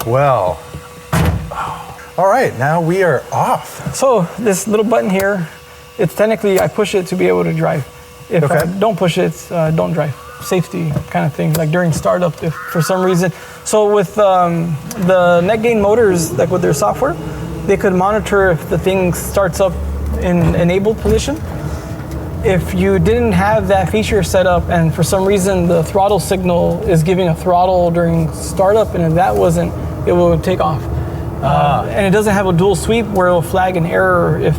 Well, all right, now we are off. So this little button here, it's technically, I push it to be able to drive. If I don't push it, don't drive. Safety kind of thing, like during startup, if for some reason. So with the net gain motors, like with their software, they could monitor if the thing starts up in enabled position. If you didn't have that feature set up and for some reason the throttle signal is giving a throttle during startup, and if that wasn't, it will take off. And it doesn't have a dual sweep where it will flag an error if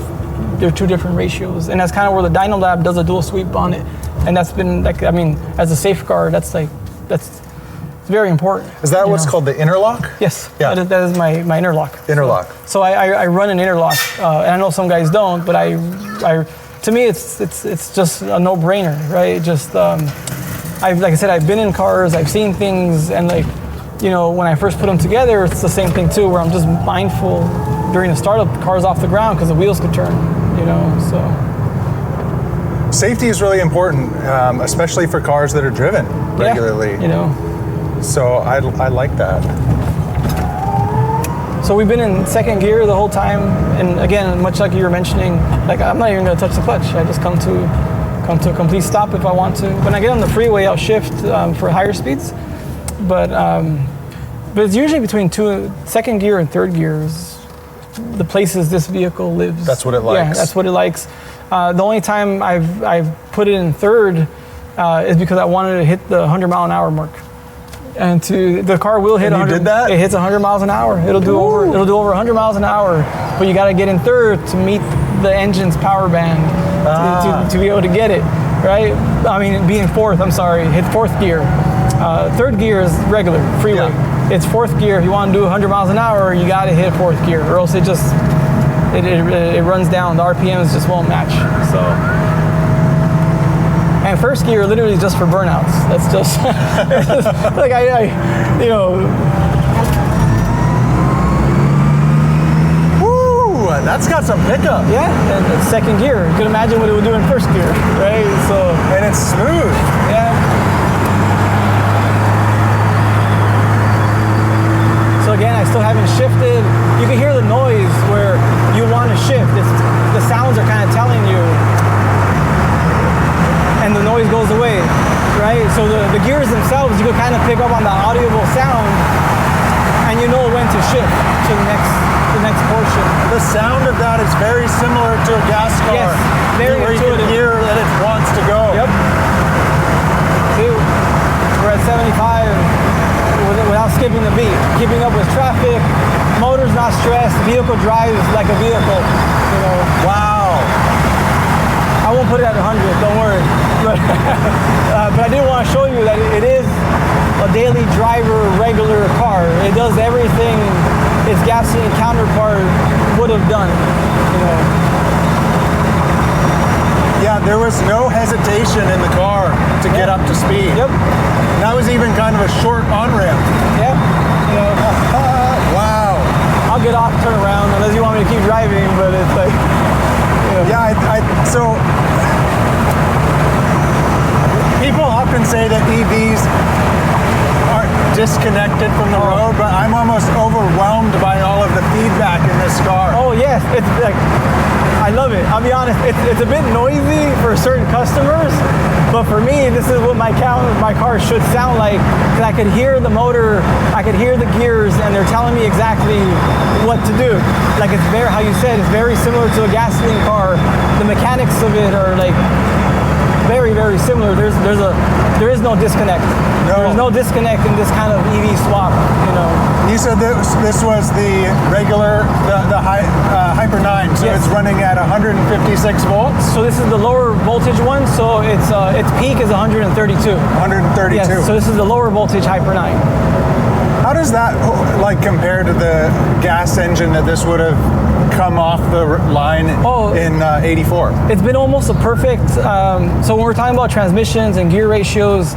they're two different ratios. And that's kind of where the Dyno Lab does a dual sweep on it. And that's been, like, I mean, as a safeguard, that's very important. Is that what's called the interlock? Yes, yeah. that is my interlock. Interlock. So I run an interlock, and I know some guys don't, but to me it's just a no-brainer, right? Just like I said, I've been in cars, I've seen things, and like, you know, when I first put them together, it's the same thing too, where I'm just mindful during the startup, the car's off the ground because the wheels could turn, you know, so. Safety is really important, especially for cars that are driven regularly. Yeah, you know. So I like that. So we've been in second gear the whole time, and again, much like you were mentioning, like I'm not even going to touch the clutch. I just come to a complete stop if I want to. When I get on the freeway, I'll shift for higher speeds, but it's usually between second gear and third gears, the places this vehicle lives. That's what it likes. Yeah, that's what it likes. The only time I've put it in third is because I wanted to hit the 100-mile-an-hour mark. And the car will hit 100. You did that? It hits 100 miles an hour. It'll do over 100 miles an hour. But you got to get in third to meet the engine's power band to be able to get it, right? I mean, being fourth. I'm sorry, hit fourth gear. Third gear is regular freeway. Yeah. It's fourth gear. If you want to do 100 miles an hour, you got to hit fourth gear, or else it runs down. The RPMs just won't match. So. And first gear literally is just for burnouts. That's just like you know. Woo! That's got some pickup. Yeah, and it's second gear. You can imagine what it would do in first gear, right? So. And it's smooth. Yeah. So again, I still haven't shifted. You can hear the noise where you want to shift. The sounds are kind of telling you. And the noise goes away, right? So the gears themselves, you can kind of pick up on the audible sound, and you know when to shift to the next portion. The sound of that is very similar to a gas car. Yes, very where intuitive. You can hear that it wants to go. Yep. See, we're at 75 without skipping the beat, keeping up with traffic. Motor's not stressed. The vehicle drives like a vehicle. You know. Wow. I won't put it at 100, don't worry. But I did want to show you that it is a daily driver, regular car. It does everything its gasoline counterpart would have done, you know. Yeah, there was no hesitation in the car to get up to speed. Yep. That was even kind of a short on-ramp. Yep. You know, wow. I'll get off, turn around, unless you want me to keep driving, but it's like, yeah, so people often say that EVs are disconnected from the road, but I'm almost overwhelmed by all of the feedback in this car. Oh yes, it's like, I love it. I'll be honest, it's a bit noisy for certain customers, but for me, this is what my car should sound like, because I could hear the motor, I could hear the gears, and they're telling me exactly what to do. Like, it's very, how you said, it's very similar to a gasoline car. The mechanics of it are like very, very similar. There is no disconnect. No. There's no disconnect in this kind of EV swap, you know. You said this was the regular, the Hyper 9, so yes. It's running at 156 volts? So this is the lower voltage one, so its peak is 132. 132. Yes, so this is the lower voltage Hyper 9. How does that like compare to the gas engine that this would have come off the line in 84? It's been almost a perfect, so when we're talking about transmissions and gear ratios,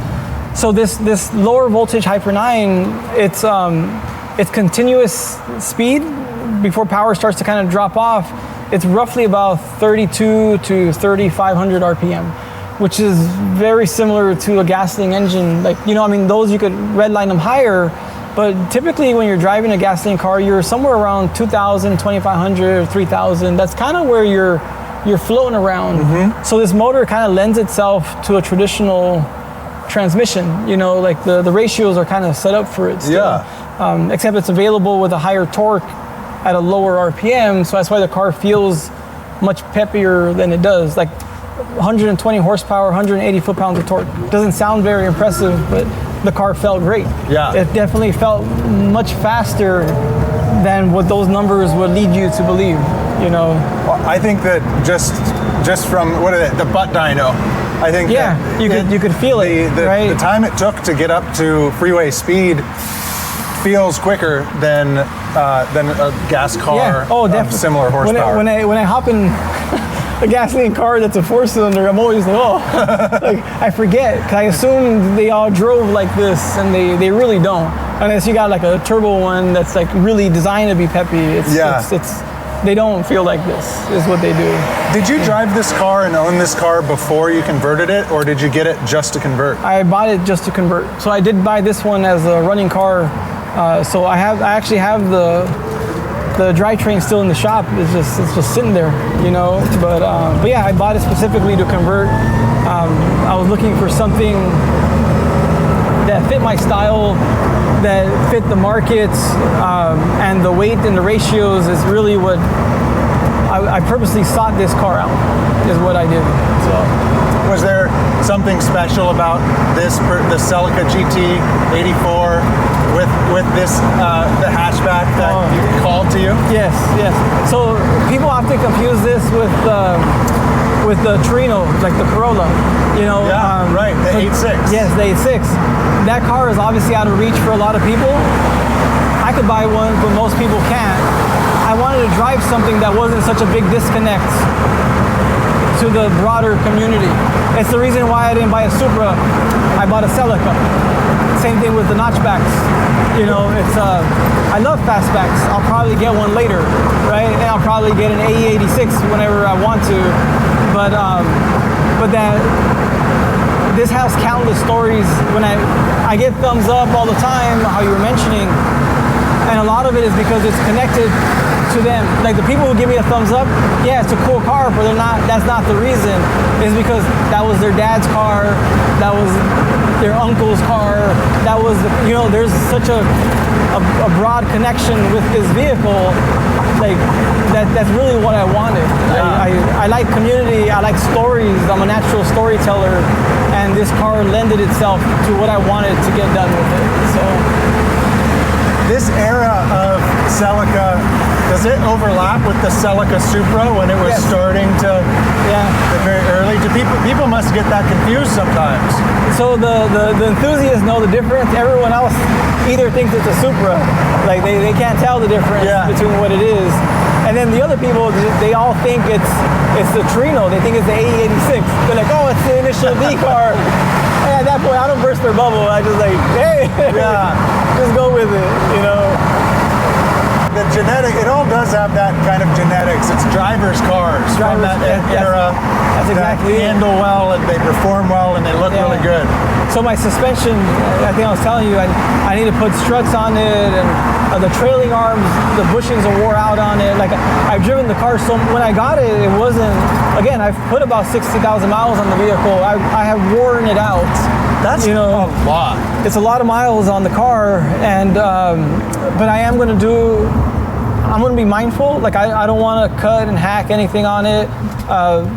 so this lower voltage Hyper 9, it's continuous speed before power starts to kind of drop off. It's roughly about 32 to 3,500 RPM, which is very similar to a gasoline engine. Like, you know, I mean, those you could redline them higher, But typically when you're driving a gasoline car, you're somewhere around 2,000, 2,500, 3,000. That's kind of where you're floating around. So this motor kind of lends itself to a traditional transmission. You know, like the ratios are kind of set up for it still. Except it's available with a higher torque at a lower RPM, so that's why the car feels much peppier than it does. Like 120 horsepower, 180 foot-pounds of torque. Doesn't sound very impressive, but the car felt great. It definitely felt much faster than what those numbers would lead you to believe, you know. Well, I think that just from, the butt dyno, I think you could feel it, right? The time it took to get up to freeway speed feels quicker than a gas car of similar horsepower. When I hop in a gasoline car that's a 4-cylinder, I'm always like, like I forget, because I assume they all drove like this, and they really don't. Unless you got like a turbo one that's like really designed to be peppy. It's they don't feel like this, is what they do. Did you drive this car and own this car before you converted it, or did you get it just to convert? I bought it just to convert. So I did buy this one as a running car. So I actually have the drivetrain still in the shop. It's just sitting there, you know. But yeah, I bought it specifically to convert. I was looking for something that fit my style, that fit the markets, and the weight and the ratios is really what I purposely sought this car out, is what I did. So, was there something special about the Celica GT 84 with this the hatchback that you called to you? Yes. So people often confuse this with the Torino, like the Corolla, you know. Right, the 8.6. Yes, the 8.6. That car is obviously out of reach for a lot of people. I could buy one, but most people can't. I wanted to drive something that wasn't such a big disconnect to the broader community. It's the reason why I didn't buy a Supra. I bought a Celica. Same thing with the notchbacks. You know, I love fastbacks. I'll probably get one later, right? And I'll probably get an AE86 whenever I want to. But this has countless stories. When I get thumbs up all the time, how you were mentioning, and a lot of it is because it's connected to them. Like the people who give me a thumbs up, yeah, it's a cool car, but that's not the reason. It's because that was their dad's car, that was their uncle's car, that was, you know, there's such a broad connection with this vehicle. Like that's really what I wanted. I like community, I like stories, I'm a natural storyteller, and this car lended itself to what I wanted to get done with it. So this era of Celica, does it overlap with the Celica Supra when it was starting to very early? Do people must get that confused sometimes. So the enthusiasts know the difference. Everyone else either thinks it's a Supra, like they can't tell the difference between what it is. And then the other people, they all think it's the Torino. They think it's the AE86. They're like, oh, it's the initial D car. And at that point, I don't burst their bubble. I just like, hey, just go with it, you know. The genetic, it all does have that kind of genetics. It's drivers' cars from that era. That's exactly that handle well, and they perform well, and they look really good. So my suspension, I think I was telling you, I need to put struts on it, and the trailing arms, the bushings are wore out on it. Like I've driven the car, so when I got it, it wasn't, again, I've put about 60,000 miles on the vehicle. I have worn it out. That's a lot. It's a lot of miles on the car, and but I am going to I'm going to be mindful. Like I don't want to cut and hack anything on it.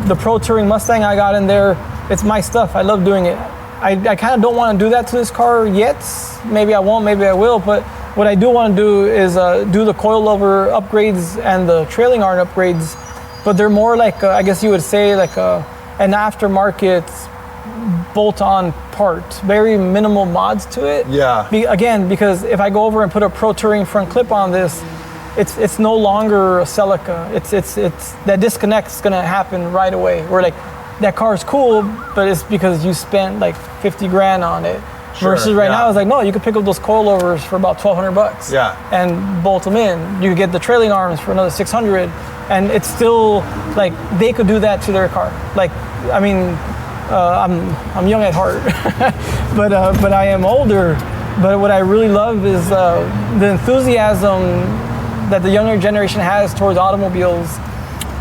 The Pro Touring Mustang I got in there, it's my stuff. I love doing it. I kind of don't want to do that to this car yet. Maybe I won't, maybe I will, but what I do want to do is do the coilover upgrades and the trailing arm upgrades, but they're more like, I guess you would say, like an aftermarket bolt-on part. Very minimal mods to it. Yeah. Again, because if I go over and put a Pro Touring front clip on this, it's no longer a Celica. It's that disconnect's gonna happen right away. Where like that car's cool, but it's because you spent like 50 grand on it. Sure, versus right now, it's like, no, you could pick up those coilovers for about $1,200. Yeah. And bolt them in. You could get the trailing arms for another 600, and it's still like they could do that to their car. Like, I mean, I'm young at heart, but I am older. But what I really love is the enthusiasm that the younger generation has towards automobiles.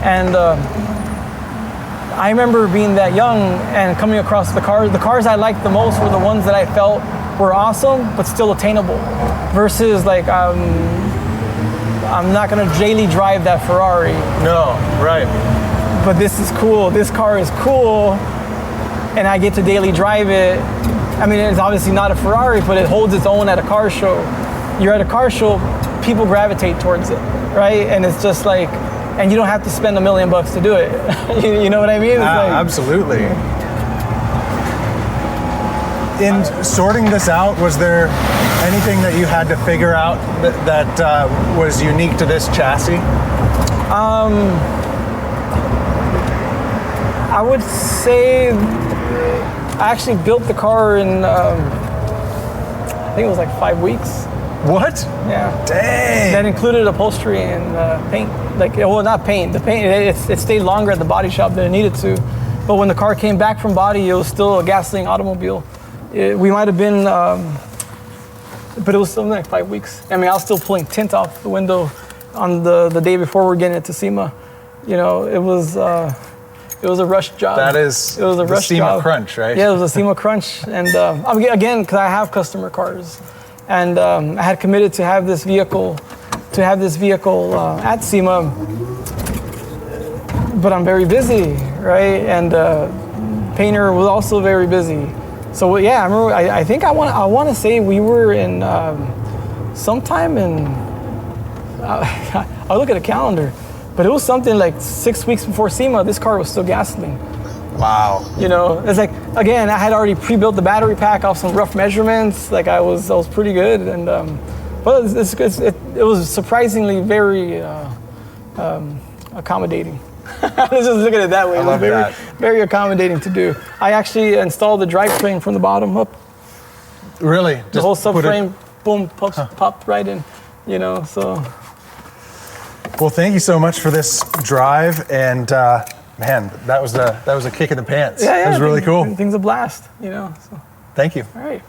And I remember being that young and coming across the cars. The cars I liked the most were the ones that I felt were awesome, but still attainable. Versus like, I'm not gonna daily drive that Ferrari. No, right. But this is cool. This car is cool, and I get to daily drive it. I mean, it's obviously not a Ferrari, but it holds its own at a car show. You're at a car show, people gravitate towards it, right? And it's just like, and you don't have to spend $1 million to do it. You know what I mean? It's like, absolutely. In sorting this out, was there anything that you had to figure out that was unique to this chassis? I would say I actually built the car in, I think it was like 5 weeks. What? Yeah. Dang. That included upholstery and paint. Like, well, not paint. The paint, it stayed longer at the body shop than it needed to. But when the car came back from body, it was still a gasoline automobile. We might have been, but it was something like 5 weeks. I mean, I was still pulling tint off the window on the day before we're getting it to SEMA. You know, it was a rush job. That is it was a rush SEMA job. crunch, right? Yeah, it was a SEMA crunch. And again, because I have customer cars. And I had committed to have this vehicle at SEMA, but I'm very busy, right? And painter was also very busy. So yeah, I remember. I think I want to say we were in sometime in. I'll look at a calendar, but it was something like 6 weeks before SEMA. This car was still gasoline. Wow. You know, it's like, again, I had already pre-built the battery pack off some rough measurements. Like I was pretty good, and but it was surprisingly very accommodating. Let's just look at it that way. I love that. Very accommodating to do. I actually installed the drivetrain from the bottom up. Really? The whole subframe, boom, popped right in. You know, so. Well, thank you so much for this drive, and man, that was a kick in the pants. Yeah, it was really cool. Everything's a blast, you know. So. Thank you. All right.